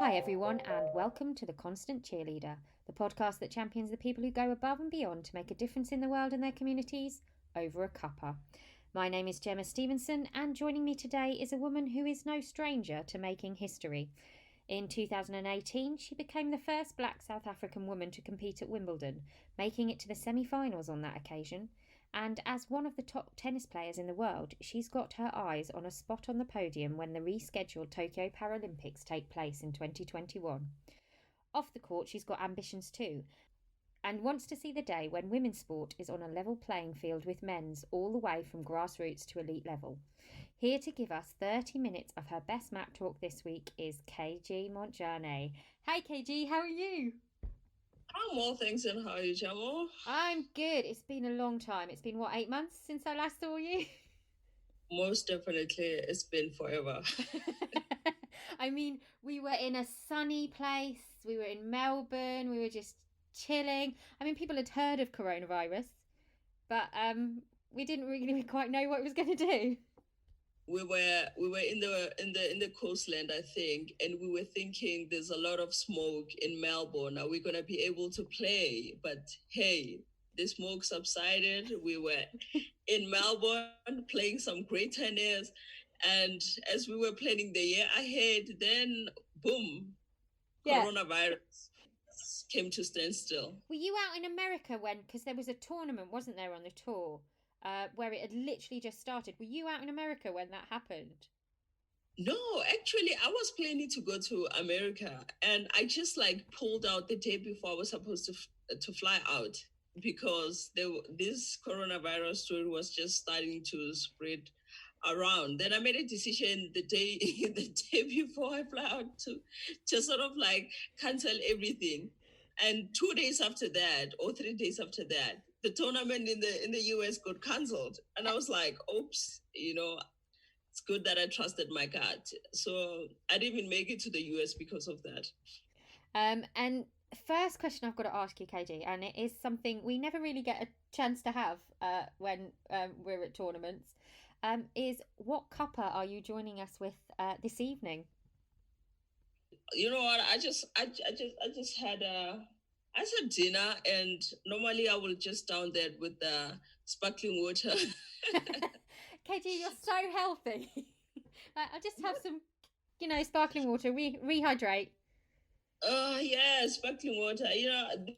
Hi everyone and welcome to The Constant Cheerleader, the podcast that champions the people who go above and beyond to make a difference in the world and their communities over a cuppa. My name is Gemma Stevenson and joining me today is a woman who is no stranger to making history. In 2018, she became the first black South African woman to compete at Wimbledon, making it to the semi-finals on that occasion. And as one of the top tennis players in the world, she's got her eyes on a spot on the podium when the rescheduled Tokyo Paralympics take place in 2021. Off the court, she's got ambitions too, and wants to see the day when women's sport is on a level playing field with men's, all the way from grassroots to elite level. Here to give us 30 minutes of her best map talk this week is KG Montjane. Hi KG, how are you? I'm well, thanks, and how are you, Jamal? I'm good. It's been a long time. It's been, 8 months since I last saw you? Most definitely, it's been forever. I mean, we were in a sunny place. We were in Melbourne. We were just chilling. I mean, people had heard of coronavirus, but we didn't really quite know what it was going to do. We were in the coastland, I think, and we were thinking there's a lot of smoke in Melbourne. Are we gonna be able to play? But hey, the smoke subsided. We were in Melbourne playing some great tennis, and as we were planning the year ahead, then boom, coronavirus came to stand still. Were you out in America when, because there was a tournament, wasn't there, on the tour, where it had literally just started? Were you out in America when that happened? No, actually, I was planning to go to America, and I just pulled out the day before I was supposed to fly out because this coronavirus story was just starting to spread around. Then I made a decision the day the day before I fly out to just sort of cancel everything. And 2 days after that, or 3 days after that, the tournament in the US got cancelled, and I was like, "Oops, it's good that I trusted my gut." So I didn't even make it to the US because of that. And first question I've got to ask you, KG, and it is something we never really get a chance to have when we're at tournaments, is what cuppa are you joining us with this evening? You know what? I just had dinner, and normally I will just down that with the sparkling water. KG, you're so healthy. I'll just have some, sparkling water, rehydrate. Yeah, sparkling water.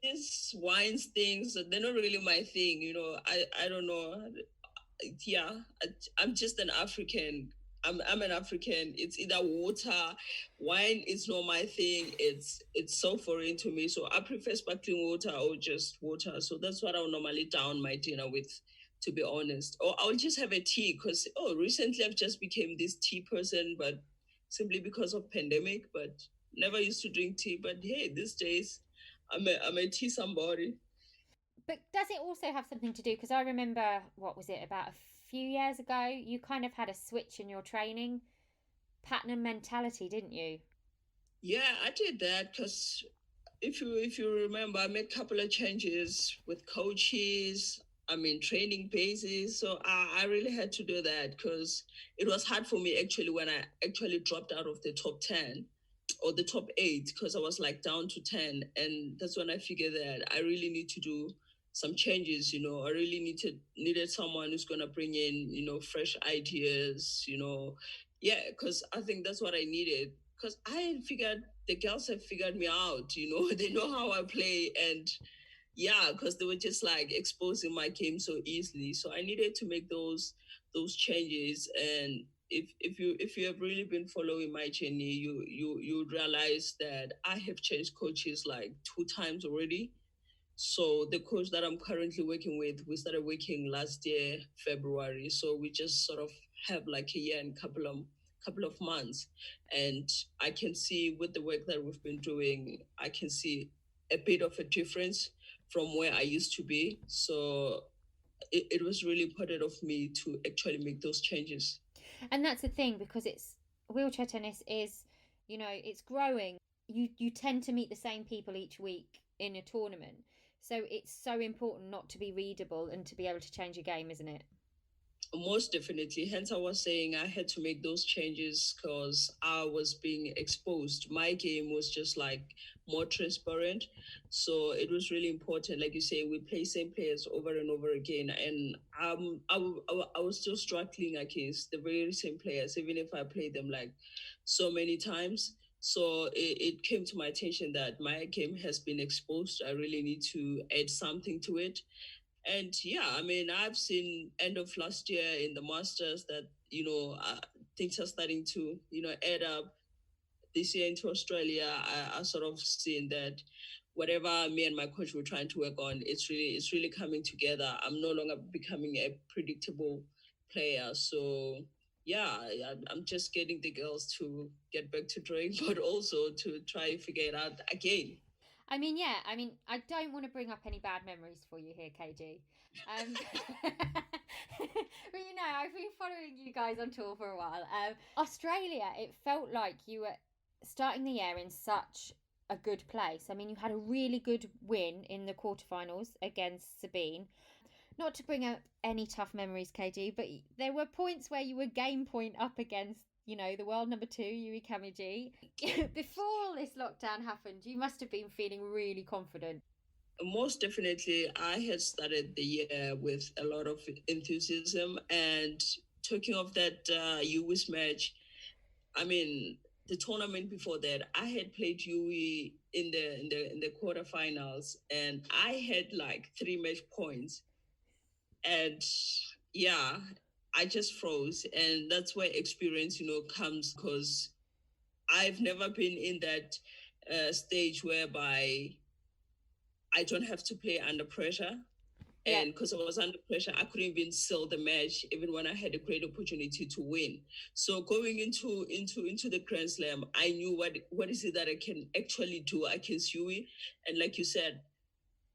These wines things, they're not really my thing. I don't know. Yeah, I'm just an African. I'm an African. It's either water, wine is not my thing. It's so foreign to me. So I prefer sparkling water or just water. So that's what I'll normally down my dinner with, to be honest. Or I'll just have a tea because recently I've just became this tea person, but simply because of pandemic. But never used to drink tea. But hey, these days I'm a tea somebody. But does it also have something to do? Because I remember, what was it, about a few years ago, you kind of had a switch in your training pattern and mentality, didn't you? Yeah, I did that because if you remember, I made a couple of changes with coaches. I mean, training bases. So I really had to do that because it was hard for me actually when I actually dropped out of the top 10 or the top 8 because I was down to 10. And that's when I figured that I really need to do some changes. I really needed someone who's going to bring in, fresh ideas, yeah, because I think that's what I needed. Because I had figured the girls have figured me out, they know how I play. And yeah, because they were just exposing my game so easily. So I needed to make those changes. And if you have really been following my journey, you would realize that I have changed coaches 2 times already. So the coach that I'm currently working with, we started working last year, February. So we just sort of have a year and couple of months. And I can see with the work that we've been doing, I can see a bit of a difference from where I used to be. So it was really important of me to actually make those changes. And that's the thing, because it's wheelchair tennis is, it's growing. You tend to meet the same people each week in a tournament. So it's so important not to be readable and to be able to change a game, isn't it? Most definitely. Hence, I was saying I had to make those changes because I was being exposed. My game was just like more transparent. So it was really important. Like you say, we play same players over and over again. And I was still struggling against the very same players, even if I played them like so many times. So it came to my attention that my game has been exposed. I really need to add something to it. And yeah, I mean, I've seen end of last year in the Masters that, things are starting to, add up. This year into Australia, I sort of seen that whatever me and my coach were trying to work on, it's really coming together. I'm no longer becoming a predictable player. So yeah, I'm just getting the girls to get back to drawing, but also to try and figure it out again. I mean, yeah, I mean, I don't want to bring up any bad memories for you here, KG. But I've been following you guys on tour for a while. Australia, it felt like you were starting the year in such a good place. I mean, you had a really good win in the quarterfinals against Sabine. Not to bring up any tough memories, KG, but there were points where you were game point up against, the world number 2, Yui Kamiji. Before all this lockdown happened, you must have been feeling really confident. Most definitely, I had started the year with a lot of enthusiasm. And talking of that US match, I mean, the tournament before that, I had played UE in the quarterfinals, and I had like 3 match points. And yeah, I just froze, and that's where experience, comes, because I've never been in that stage whereby I don't have to play under pressure. Yeah. And because I was under pressure, I couldn't even sell the match, even when I had a great opportunity to win. So going into the Grand Slam, I knew what is it that I can actually do against Yui. And like you said,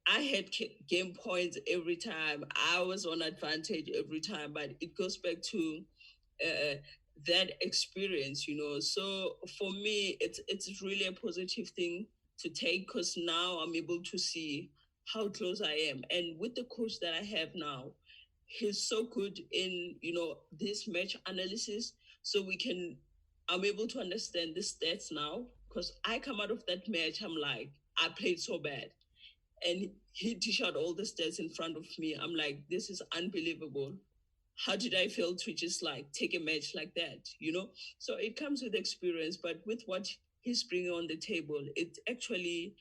I had game points every time. I was on advantage every time. But it goes back to uh, that experience, So for me, it's really a positive thing to take, because now I'm able to see how close I am. And with the coach that I have now, he's so good in, this match analysis. So I'm able to understand the stats now, because I come out of that match, I'm like, I played so bad. And he dish out all the stats in front of me. I'm like, this is unbelievable. How did I feel to just like take a match like that? So it comes with experience, but with what he's bringing on the table, it actually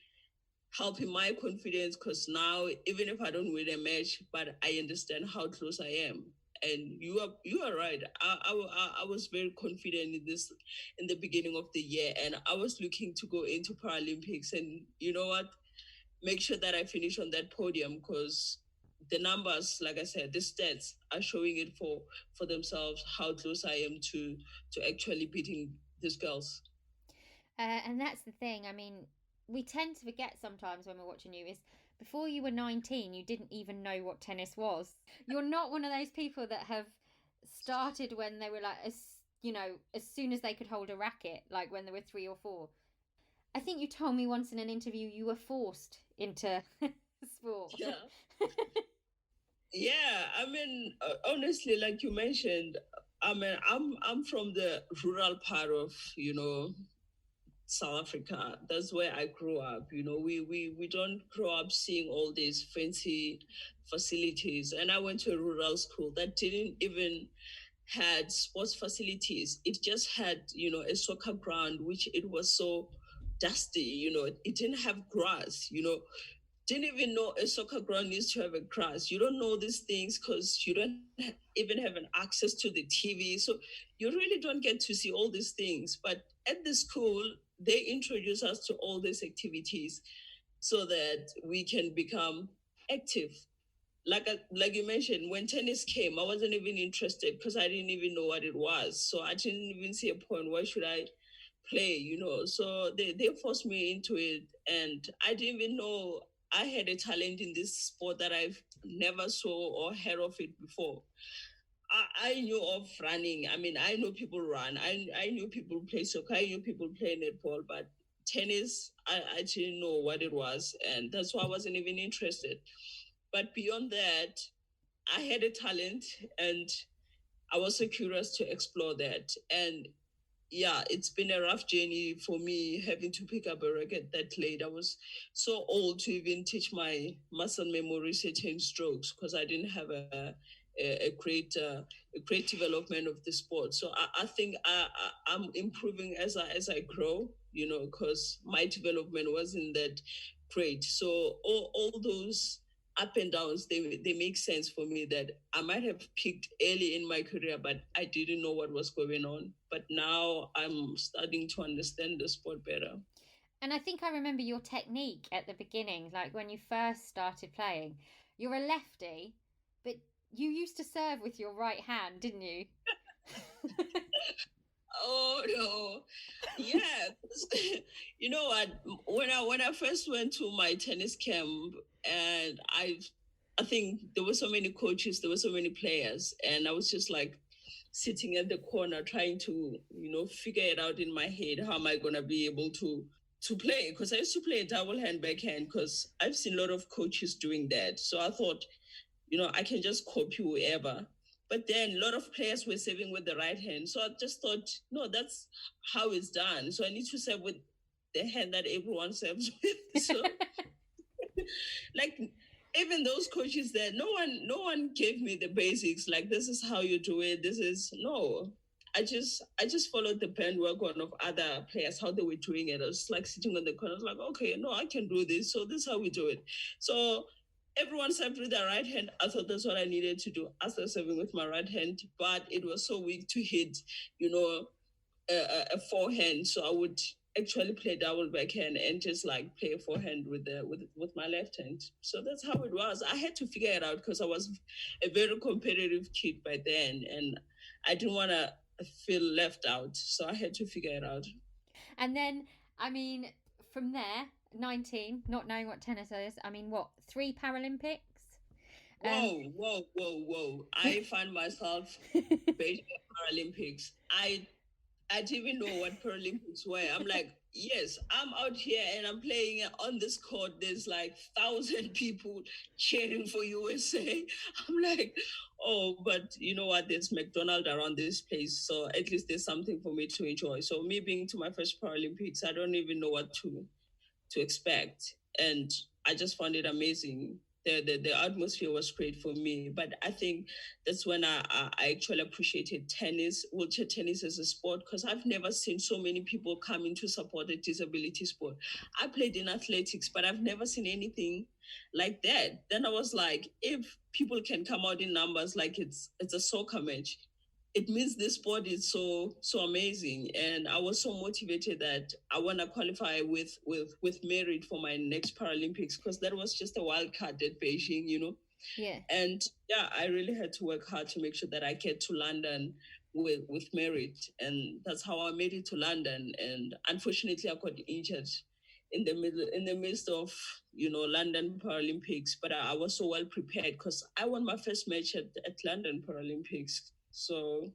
helping my confidence, because now even if I don't win a match, but I understand how close I am. And you are right. I was very confident in this in the beginning of the year, and I was looking to go into Paralympics. And you know what? Make sure that I finish on that podium, because the numbers, like I said, the stats are showing it for themselves how close I am to actually beating these girls. And that's the thing. I mean, we tend to forget sometimes when we're watching you is before you were 19, you didn't even know what tennis was. You're not one of those people that have started when they were like, as soon as they could hold a racket, like when they were 3 or 4. I think you told me once in an interview you were forced into sport. Yeah. Yeah, I mean, honestly, like you mentioned, I mean, I'm from the rural part of South Africa. That's where I grew up. We don't grow up seeing all these fancy facilities. And I went to a rural school that didn't even had sports facilities. It just had, a soccer ground, which it was so dusty. It didn't have grass. Didn't even know a soccer ground needs to have a grass. You don't know these things because you don't even have an access to the TV. So you really don't get to see all these things. But at the school, they introduce us to all these activities so that we can become active. Like you mentioned, when tennis came, I wasn't even interested because I didn't even know what it was. So I didn't even see a point. Why should I play? So they forced me into it, and I didn't even know I had a talent in this sport that I've never saw or heard of it before. I knew of running. I mean, I know people run. I knew people play soccer. I knew people play netball, but tennis, I didn't know what it was, and that's why I wasn't even interested. But beyond that, I had a talent, and I was so curious to explore that. And yeah, it's been a rough journey for me having to pick up a racket that late. I was so old to even teach my muscle memory certain strokes because I didn't have a great development of the sport. So I think I'm improving as I grow, because my development wasn't that great. So all those up and downs, they make sense for me that I might have peaked early in my career, but I didn't know what was going on. But now I'm starting to understand the sport better. And I think I remember your technique at the beginning, like when you first started playing. You're a lefty, but you used to serve with your right hand, didn't you? Oh no, yeah. You know what? When I first went to my tennis camp, and I think there were so many coaches, there were so many players, and I was just like sitting at the corner trying to figure it out in my head. How am I gonna be able to play? Because I used to play a double hand backhand because I've seen a lot of coaches doing that. So I thought, I can just copy whoever. But then a lot of players were serving with the right hand. So I just thought, no, that's how it's done. So I need to serve with the hand that everyone serves with. So like even those coaches there, no one gave me the basics. Like this is how you do it. This is no. I just followed the bandwagon of other players, how they were doing it. I was like sitting on the corner, I was like, okay, no, I can do this. So this is how we do it. So everyone served with their right hand. I thought that's what I needed to do. I started serving with my right hand, but it was so weak to hit, a forehand. So I would actually play double backhand and just like play a forehand with my left hand. So that's how it was. I had to figure it out because I was a very competitive kid by then, and I didn't want to feel left out. So I had to figure it out. And then, I mean, from there, 19, not knowing what tennis is, I mean, what, 3 Paralympics? Whoa. I find myself Beijing Paralympics. I didn't even know what Paralympics were. I'm like, yes, I'm out here and I'm playing on this court. There's like 1,000 people cheering for USA. I'm like, oh, but you know what? There's McDonald's around this place. So at least there's something for me to enjoy. So me being to my first Paralympics, I don't even know what to expect. And I just found it amazing. The atmosphere was great for me. But I think that's when I actually appreciated tennis, wheelchair tennis as a sport, because I've never seen so many people come in to support a disability sport. I played in athletics, but I've never seen anything like that. Then I was like, if people can come out in numbers like it's a soccer match, it means this sport is so amazing, and I was so motivated that I want to qualify with merit for my next Paralympics because that was just a wild card at Beijing. Yeah. And yeah, I really had to work hard to make sure that I get to London with merit, and that's how I made it to London. And unfortunately, I got injured in the midst of London Paralympics, but I was so well prepared because I won my first match at London Paralympics. So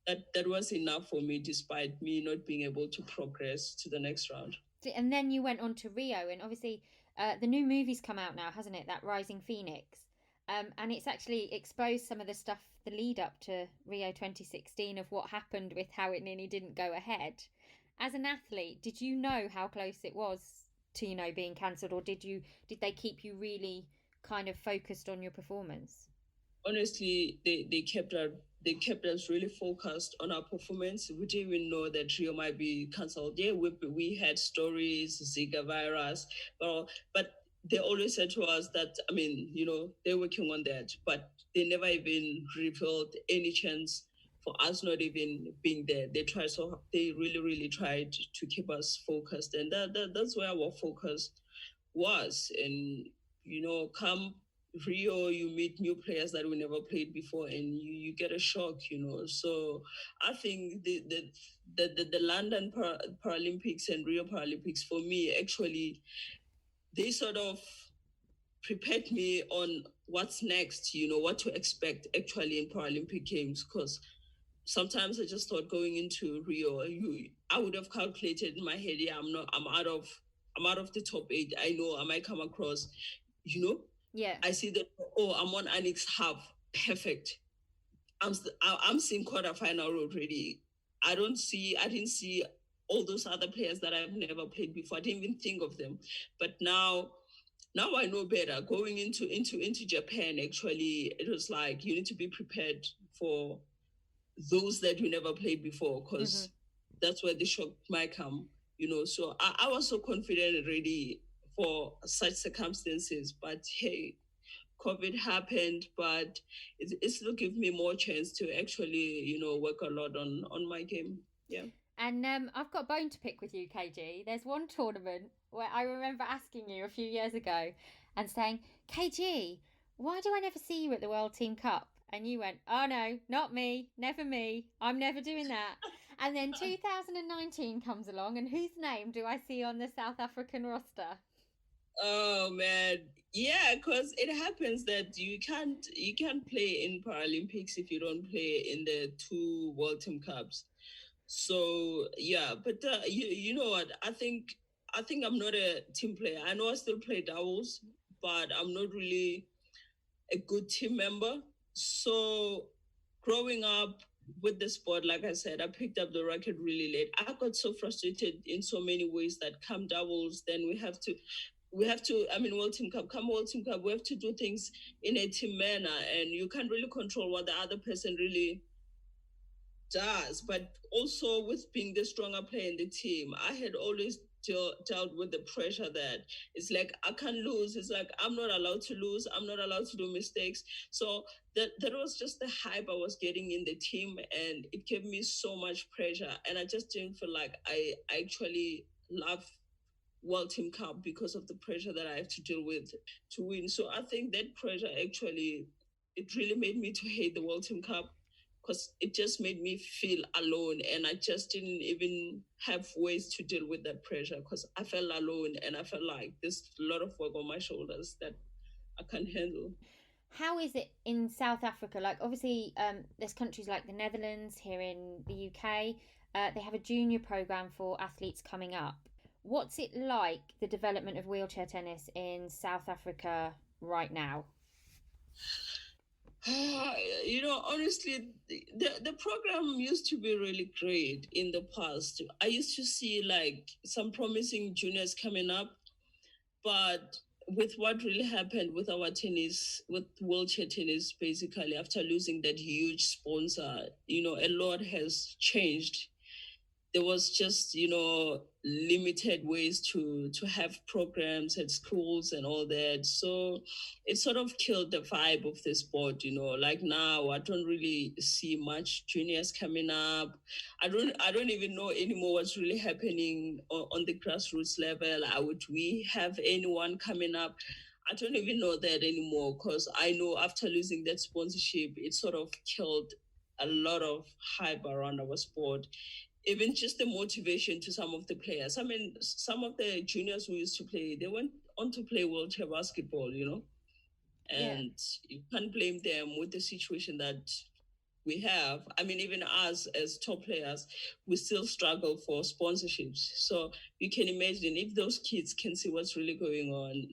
that was enough for me, despite me not being able to progress to the next round. And then you went on to Rio, and obviously the new movie's come out now, hasn't it? That Rising Phoenix. And it's actually exposed some of the stuff, the lead up to Rio 2016 of what happened with how it nearly didn't go ahead. As an athlete, did you know how close it was to, being cancelled, or did they keep you really kind of focused on your performance? Honestly, they kept us really focused on our performance. We didn't even know that Rio might be cancelled. Yeah, we had stories, Zika virus, but they always said to us that, I mean, they're working on that, but they never even revealed any chance for us not even being there. They really, really tried to keep us focused, and that's where our focus was. And come Rio, you meet new players that we never played before, and you get a shock. So I think the London Paralympics and Rio Paralympics for me actually they sort of prepared me on what's next. What to expect actually in Paralympic Games, because sometimes I just thought going into Rio, I would have calculated in my head, yeah, I'm out of the top 8. I know I might come across. Yeah. I see that, oh, I'm on Annex half. Perfect. I'm seeing quarterfinal already. I didn't see all those other players that I've never played before. I didn't even think of them. But now I know better. Going into Japan, actually, it was like you need to be prepared for those that you never played before, because that's where the shock might come. So I was so confident already for such circumstances. But hey, COVID happened, but it still gives me more chance to actually, work a lot on my game. Yeah. And I've got a bone to pick with you, KG. There's one tournament where I remember asking you a few years ago and saying, KG, why do I never see you at the World Team Cup? And you went, oh no, not me, never me. I'm never doing that. And then 2019 comes along, and whose name do I see on the South African roster? Oh man, yeah, because it happens that you can't play in Paralympics if you don't play in the two World Team Cups. So yeah, but you know what? I think I'm not a team player. I know I still play doubles, but I'm not really a good team member. So growing up with the sport, like I said, I picked up the racket really late. I got so frustrated in so many ways that come doubles, then I mean, World Team Cup, come World Team Cup, we have to do things in a team manner, and you can't really control what the other person really does. But also, with being the stronger player in the team, I had always dealt with the pressure that it's like I can't lose. It's like I'm not allowed to lose. I'm not allowed to do mistakes. So that was just the hype I was getting in the team, and it gave me so much pressure. And I just didn't feel like I actually love World Team Cup because of the pressure that I have to deal with to win. So I think that pressure actually, it really made me to hate the World Team Cup, because it just made me feel alone, and I just didn't even have ways to deal with that pressure, because I felt alone and I felt like there's a lot of work on my shoulders that I can't handle. How is it in South Africa? Like, obviously, there's countries like the Netherlands, here in the UK. They have a junior program for athletes coming up. What's it like, the development of wheelchair tennis in South Africa right now? Honestly, the program used to be really great in the past. I used to see like some promising juniors coming up, but with what really happened with our tennis, with wheelchair tennis, basically after losing that huge sponsor, a lot has changed. There was just limited ways to have programs at schools and all that, so it sort of killed the vibe of the sport. Like now I don't really see much juniors coming up. I don't even know anymore what's really happening on the grassroots level. Would we have anyone coming up? I don't even know that anymore, because I know after losing that sponsorship, it sort of killed a lot of hype around our sport, even just the motivation to some of the players. I mean, some of the juniors who used to play, they went on to play wheelchair basketball, Yeah. and you can't blame them with the situation that we have. I mean, even us as top players, we still struggle for sponsorships. So you can imagine if those kids can see what's really going on,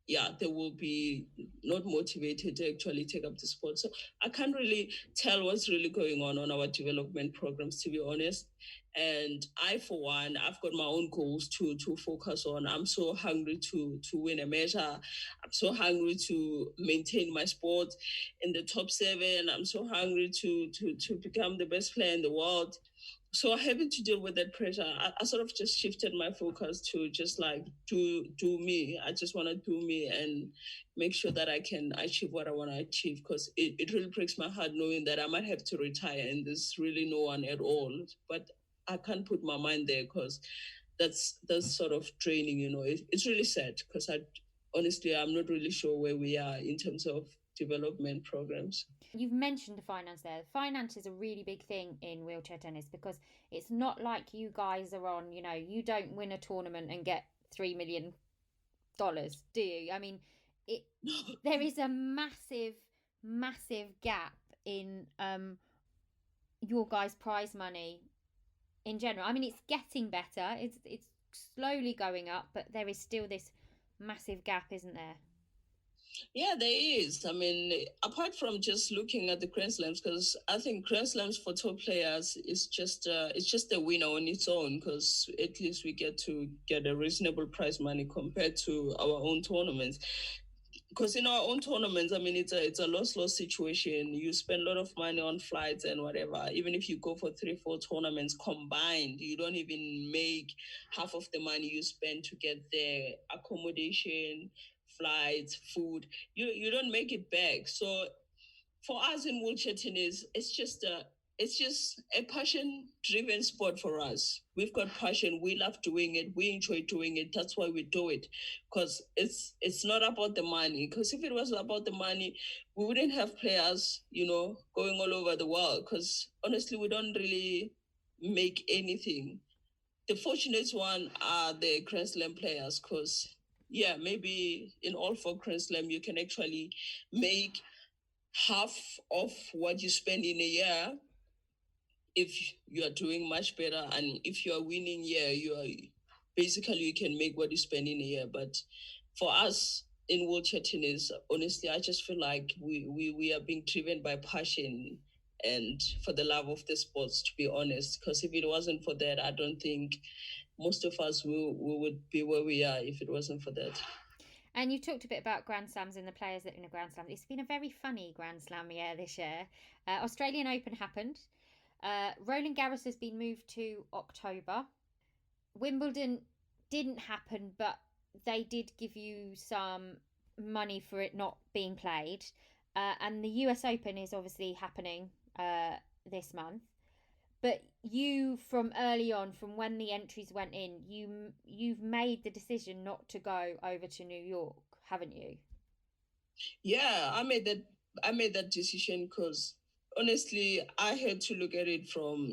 yeah, they will be not motivated to actually take up the sport. So I can't really tell what's really going on our development programs, to be honest. And I, for one, I've got my own goals to focus on. I'm so hungry to win a measure. I'm so hungry to maintain my sport in the top seven. I'm so hungry to become the best player in the world. So having to deal with that pressure, I sort of just shifted my focus to just like do me. I just want to do me and make sure that I can achieve what I want to achieve, because it really breaks my heart knowing that I might have to retire and there's really no one at all. But I can't put my mind there, because that's sort of draining. It's really sad, because I'm not really sure where we are in terms of development programs. You've mentioned the finance there. Finance is a really big thing in wheelchair tennis, because it's not like you guys are on, you don't win a tournament and get $3 million, do you? I mean, it there is a massive, massive gap in your guys' prize money in general. I mean, it's getting better. It's slowly going up, but there is still this massive gap, isn't there? Yeah, there is. I mean, apart from just looking at the Grand Slams, because I think Grand Slams for top players is just a winner on its own. Because at least we get to get a reasonable prize money compared to our own tournaments. Because in our own tournaments, I mean, it's a loss situation. You spend a lot of money on flights and whatever. Even if you go for 3, 4 tournaments combined, you don't even make half of the money you spend to get there. Accommodation, flights, food. You don't make it back. So for us in wheelchair tennis, it's just a passion driven sport for us. We've got passion. We love doing it. We enjoy doing it. That's why we do it. Because it's not about the money. Because if it was about the money, we wouldn't have players, going all over the world. Because honestly, we don't really make anything. The fortunate one are the Grand Slam players. Because yeah, maybe in all 4 Grand Slam you can actually make half of what you spend in a year if you are doing much better, and if you are winning, yeah, you are basically you can make what you spend in a year. But for us in wheelchair tennis, honestly, I just feel like we are being driven by passion and for the love of the sports, to be honest, because if it wasn't for that, I don't think most of us we would be where we are if it wasn't for that. And you talked a bit about Grand Slams and the players that are in a Grand Slam. It's been a very funny Grand Slam year this year. Australian Open happened. Roland Garros has been moved to October. Wimbledon didn't happen, but they did give you some money for it not being played. And the US Open is obviously happening this month. But you, from early on, from when the entries went in, you've made the decision not to go over to New York, haven't you? Yeah, I made that decision because honestly, I had to look at it from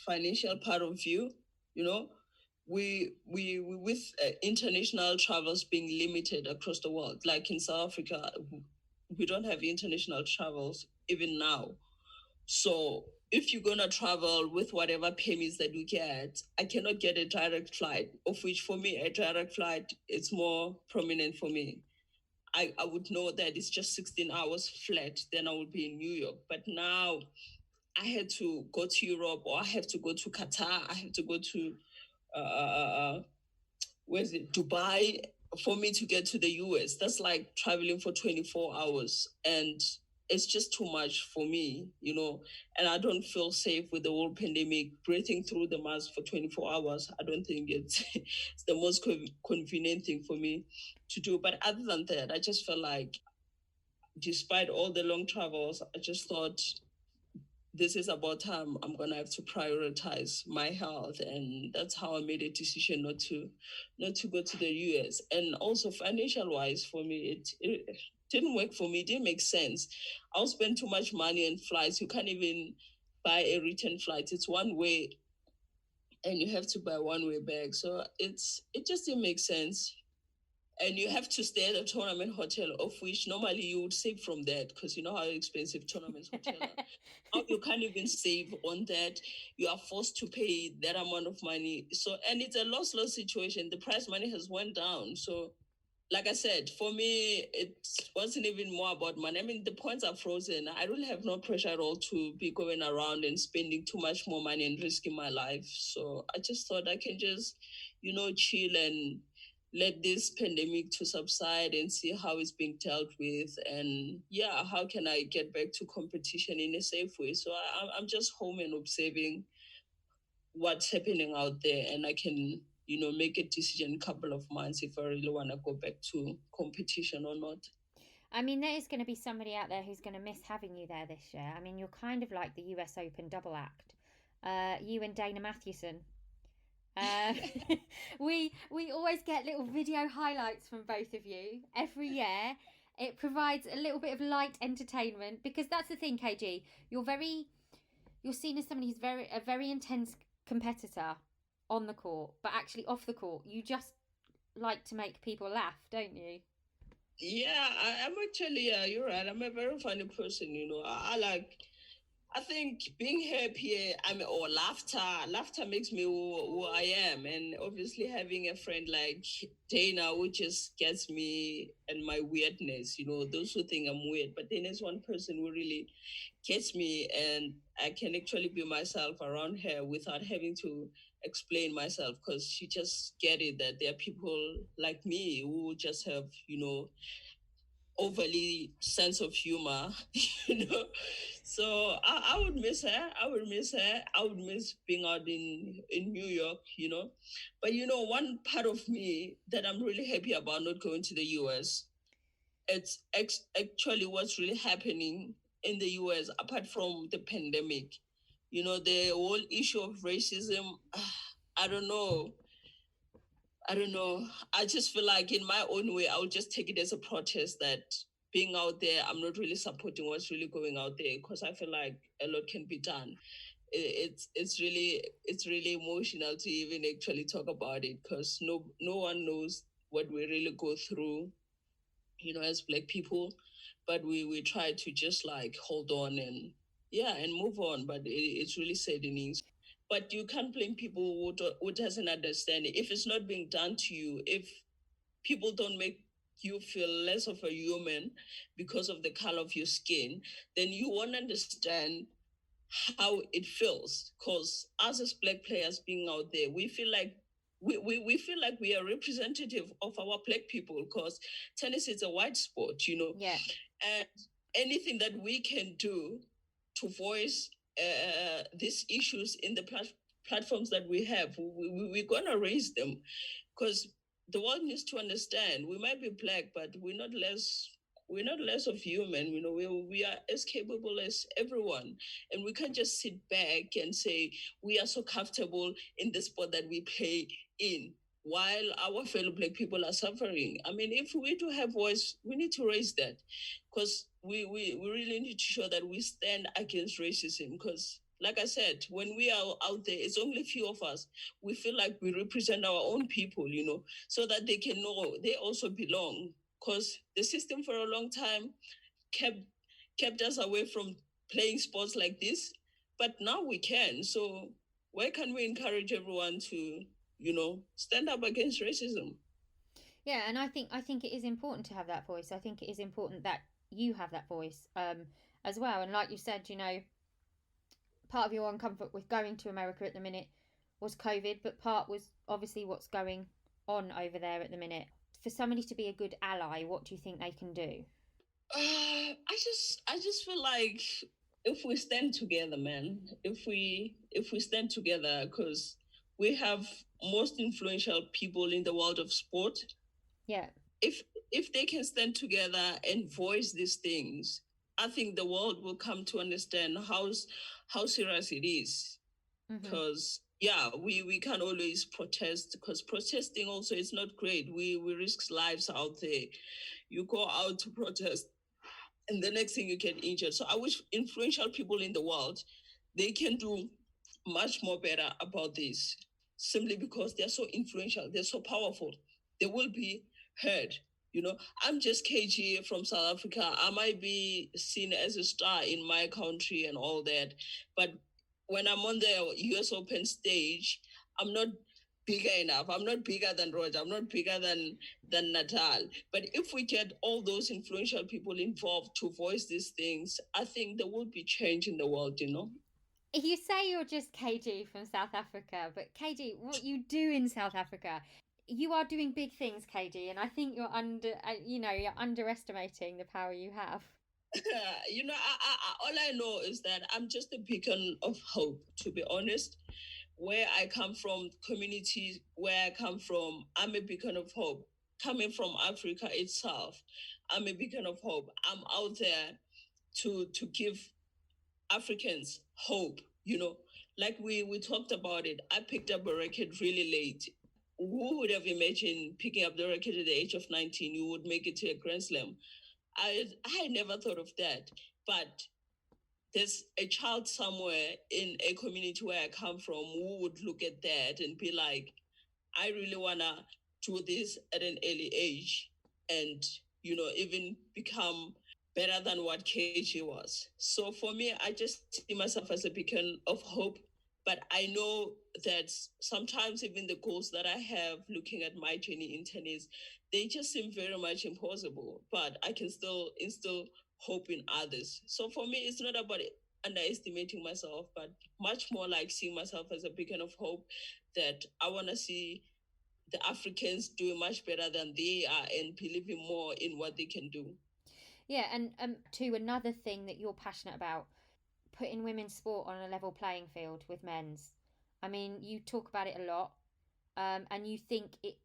financial part of view. You know, we with international travels being limited across the world, like in South Africa, we don't have international travels even now. So if you're gonna travel with whatever permits that you get, I cannot get a direct flight. Of which for me, a direct flight it's more prominent for me. I would know that it's just 16 hours flat, then I would be in New York. But now I had to go to Europe, or I have to go to Qatar, I have to go to, where's it, Dubai, for me to get to the US. That's like traveling for 24 hours. And it's just too much for me. And I don't feel safe with the whole pandemic. Breathing through the mask for 24 hours, I don't think it's the most convenient thing for me to do. But other than that, I just felt like, despite all the long travels, I just thought this is about time I'm gonna have to prioritize my health, and that's how I made a decision not to go to the US. And also financial wise, for me, it didn't work for me. It didn't make sense. I'll spend too much money on flights. You can't even buy a return flight. It's one way, and you have to buy one way back. So it just didn't make sense. And you have to stay at a tournament hotel, of which normally you would save from that, because you know how expensive tournaments hotel are. Now you can't even save on that. You are forced to pay that amount of money. So, and it's a loss situation. The prize money has went down. So like I said, for me, it wasn't even more about money. I mean, the points are frozen. I really have no pressure at all to be going around and spending too much more money and risking my life. So I just thought I can just, chill and let this pandemic to subside and see how it's being dealt with. And yeah, how can I get back to competition in a safe way? So I'm just home and observing what's happening out there, and I can make a decision in a couple of months if I really want to go back to competition or not. I mean, there is going to be somebody out there who's going to miss having you there this year. I mean, you're kind of like the US Open double act. You and Dana Mathewson. Uh, we always get little video highlights from both of you every year. It provides a little bit of light entertainment because that's the thing, KG. You're seen as somebody who's a very intense competitor on the court, but actually off the court, you just like to make people laugh, don't you? Yeah, I'm actually, yeah, you're right. I'm a very funny person. I like I think being happy, or laughter makes me who I am. And obviously having a friend like Dana, who just gets me and my weirdness, those who think I'm weird. But Dana's one person who really gets me, and I can actually be myself around her without having to explain myself, because she just get it that there are people like me who just have, overly sense of humor, you know. So I would miss her. I would miss her. I would miss being out in New York, But one part of me that I'm really happy about not going to the US, it's actually what's really happening in the US apart from the pandemic. The whole issue of racism. I don't know. I don't know. I just feel like in my own way, I'll just take it as a protest that being out there, I'm not really supporting what's really going out there, because I feel like a lot can be done. It's really emotional to even actually talk about it, because no one knows what we really go through, as Black people. But we try to just like hold on and move on. But it's really saddening. But you can't blame people who doesn't understand it. If it's not being done to you, if people don't make you feel less of a human because of the color of your skin, then you won't understand how it feels. Because us as Black players being out there, we feel like we feel like we are representative of our Black people, because tennis is a white sport, Yeah. And anything that we can do to voice these issues in the platforms that we have, we're going to raise them, because the world needs to understand we might be Black, but we're not less of human. We are as capable as everyone, and we can't just sit back and say we are so comfortable in the sport that we play in, while our fellow Black people are suffering. I mean, if we do have voice, we need to raise that, because we really need to show that we stand against racism. Because like I said, when we are out there, it's only a few of us. We feel like we represent our own people, so that they can know they also belong. Because the system for a long time kept kept us away from playing sports like this, but now we can. So why can't we encourage everyone to, stand up against racism? Yeah, and I think it is important to have that voice. I think it is important that you have that voice as well. And like you said, part of your uncomfort with going to America at the minute was COVID, but part was obviously what's going on over there at the minute. For somebody to be a good ally, what do you think they can do? I just feel like if we stand together, man, if we stand together, because we have most influential people in the world of sport. Yeah. If they can stand together and voice these things, I think the world will come to understand how serious it is. Mm-hmm. Because yeah, we can always protest, because protesting also is not great. We risk lives out there. You go out to protest, and the next thing you get injured. So I wish influential people in the world, they can do much more better about this, simply because they're so influential, they're so powerful. They will be heard. I'm just KG from South Africa. I might be seen as a star in my country and all that, but when I'm on the US Open stage, I'm not bigger enough. I'm not bigger than Roger. I'm not bigger than Natal. But if we get all those influential people involved to voice these things, I think there will be change in the world. You say you're just KG from South Africa, but KG, what you do in South Africa, you are doing big things, KG, and I think you're underestimating the power you have. All I know is that I'm just a beacon of hope, to be honest. Where I come from, communities where I come from, I'm a beacon of hope. Coming from Africa itself, I'm a beacon of hope. I'm out there to give Africans hope, like we talked about it. I picked up a racket really late. Who would have imagined picking up the racket at the age of 19? You would make it to a Grand Slam. I never thought of that. But there's a child somewhere in a community where I come from who would look at that and be like, I really want to do this at an early age, and, even become better than what KG was. So for me, I just see myself as a beacon of hope. But I know that sometimes even the goals that I have looking at my journey in tennis, they just seem very much impossible. But I can still instill hope in others. So for me, it's not about underestimating myself, but much more like seeing myself as a beacon of hope, that I want to see the Africans doing much better than they are and believing more in what they can do. Yeah, and to another thing that you're passionate about, putting women's sport on a level playing field with men's. I mean, you talk about it a lot, and you think it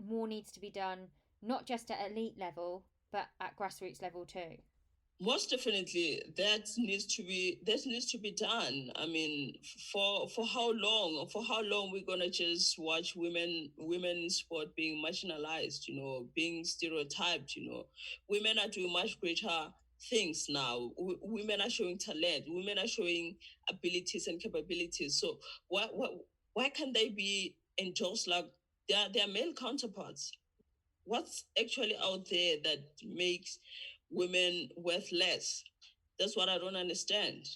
more needs to be done, not just at elite level, but at grassroots level too. Most definitely, that needs to be done. I mean, for how long? For how long we're gonna just watch women in sport being marginalized? Being stereotyped. Women are doing much greater things now. Women are showing talent. Women are showing abilities and capabilities. So why can't they be endorsed like their male counterparts? What's actually out there that makes women worth less? That's what I don't understand.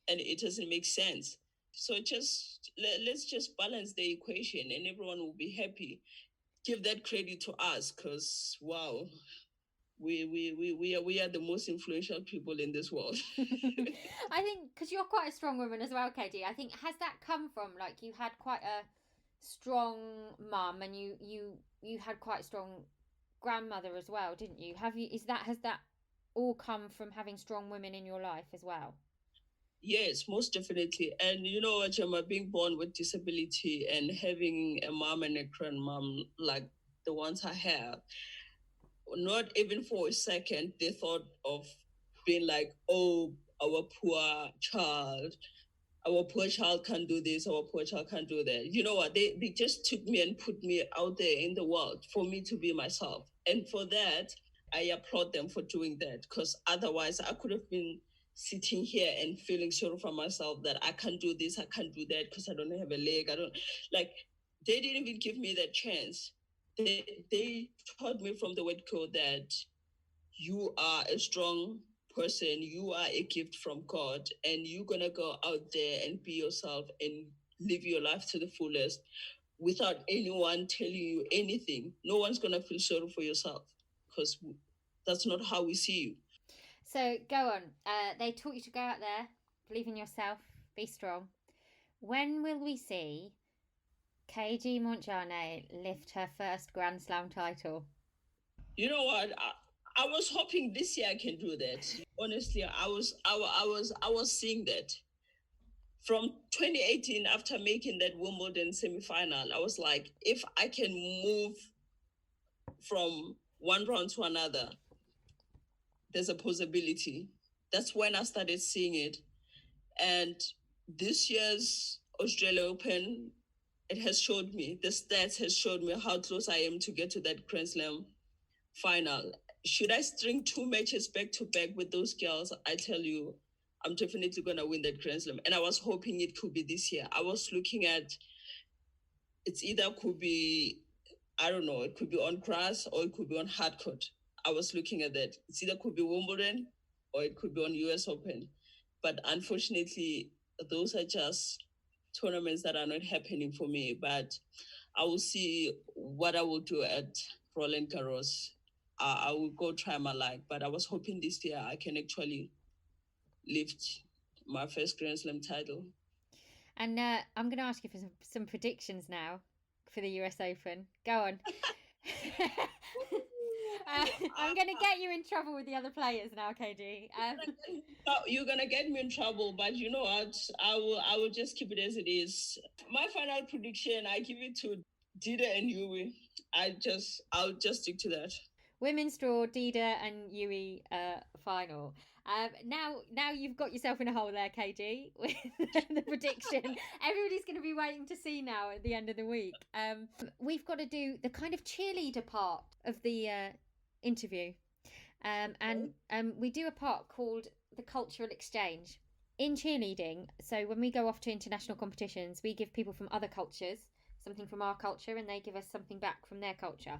And it doesn't make sense. So let's just balance the equation and everyone will be happy. Give that credit to us because, wow, we are the most influential people in this world. I think because you're quite a strong woman as well, KG. I think has that come from like you had quite a strong mum and you had quite a strong grandmother as well, didn't you? Has that all come from having strong women in your life as well? Yes, most definitely. And you know what, Gemma, being born with disability and having a mom and a grandmom like the ones I have, not even for a second they thought of being like, oh, our poor child, our poor child can't do this, our poor child can't do that. You know what? They just took me and put me out there in the world for me to be myself. And for that, I applaud them for doing that because otherwise I could have been sitting here and feeling sorry for myself that I can't do this, I can't do that because I don't have a leg. I don't like, they didn't even give me that chance. They taught me from the word go that you are a strong person, you are a gift from God, and you're gonna go out there and be yourself and live your life to the fullest without anyone telling you anything. No one's gonna feel sorry for yourself because that's not how we see you. So go on. They taught you to go out there, believe in yourself, be strong. When will we see KG Montjane lift her first Grand Slam title? You know what? I was hoping this year I can do that. Honestly, I was seeing that from 2018 after making that Wimbledon semifinal. I was like, if I can move from one round to another, there's a possibility. That's when I started seeing it. And this year's Australia Open, it has showed me, the stats has showed me how close I am to get to that Grand Slam final. Should I string 2 matches back to back with those girls, I tell you, I'm definitely going to win that Grand Slam. And I was hoping it could be this year. I was looking at, it's either could be, I don't know, it could be on grass or it could be on hard court. I was looking at that. It's either could be Wimbledon or it could be on US Open. But unfortunately, those are just tournaments that are not happening for me. But I will see what I will do at Roland Garros. I will go try my luck. But I was hoping this year I can actually lift my first Grand Slam title. And I'm going to ask you for some predictions now for the US Open. Go on. I'm going to get you in trouble with the other players now, KG. You're gonna get me in trouble, but you know what? I will just keep it as it is. My final prediction, I give it to Dida and Yui. I'll just stick to that. Women's draw, Dida and Yui final. Now you've got yourself in a hole there, KG, with the prediction. Everybody's going to be waiting to see now at the end of the week. We've got to do the kind of cheerleader part of the interview. And we do a part called the cultural exchange. In cheerleading, so when we go off to international competitions, we give people from other cultures something from our culture and they give us something back from their culture.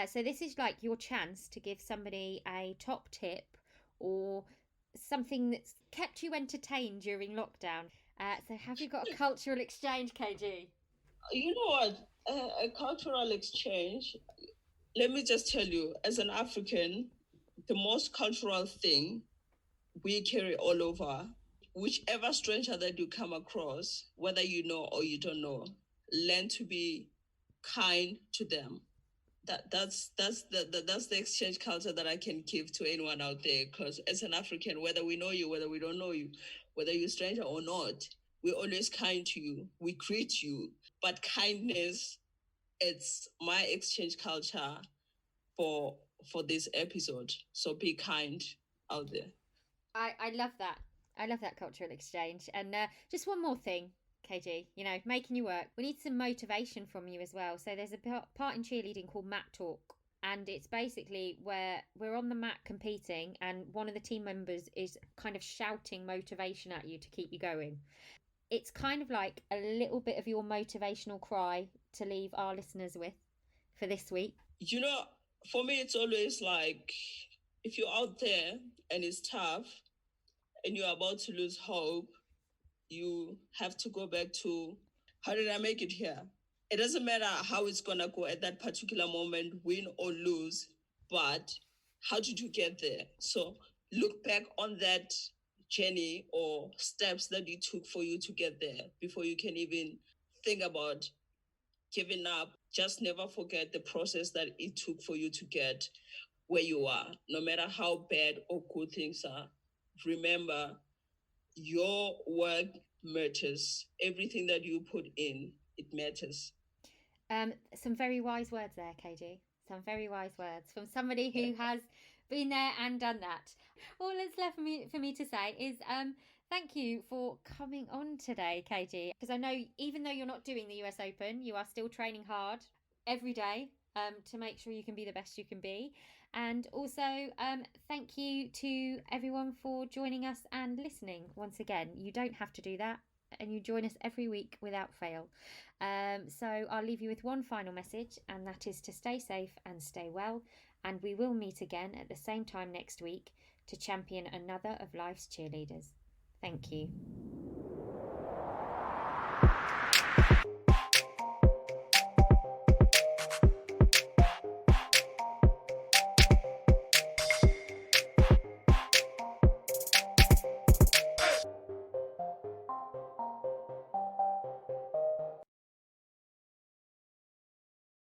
So this is like your chance to give somebody a top tip or something that's kept you entertained during lockdown? So have you got a cultural exchange, KG? You know what? A cultural exchange, let me just tell you, as an African, the most cultural thing we carry all over, whichever stranger that you come across, whether you know or you don't know, learn to be kind to them. That's the exchange culture that I can give to anyone out there. Because as an African, whether we know you, whether we don't know you, whether you're a stranger or not, we're always kind to you. We greet you. But kindness, it's my exchange culture for this episode. So be kind out there. I love that. I love that cultural exchange. And just one more thing, KG, making you work. We need some motivation from you as well. So there's a part in cheerleading called Mat Talk. And it's basically where we're on the mat competing and one of the team members is kind of shouting motivation at you to keep you going. It's kind of like a little bit of your motivational cry to leave our listeners with for this week. For me, it's always like, if you're out there and it's tough and you're about to lose hope, you have to go back to, how did I make it here? It doesn't matter how it's going to go at that particular moment, win or lose, but how did you get there? So look back on that journey or steps that you took for you to get there before you can even think about giving up. Just never forget the process that it took for you to get where you are. No matter how bad or good things are, remember your work matters. Everything that you put in, it matters. Some very wise words there, KG. Some very wise words from somebody who has been there and done that. All that's left for me to say is thank you for coming on today, KG. Because I know even though you're not doing the US Open, you are still training hard every day to make sure you can be the best you can be. And also, thank you to everyone for joining us and listening. Once again, you don't have to do that, and you join us every week without fail. So I'll leave you with one final message, and that is to stay safe and stay well. And we will meet again at the same time next week to champion another of life's cheerleaders. Thank you.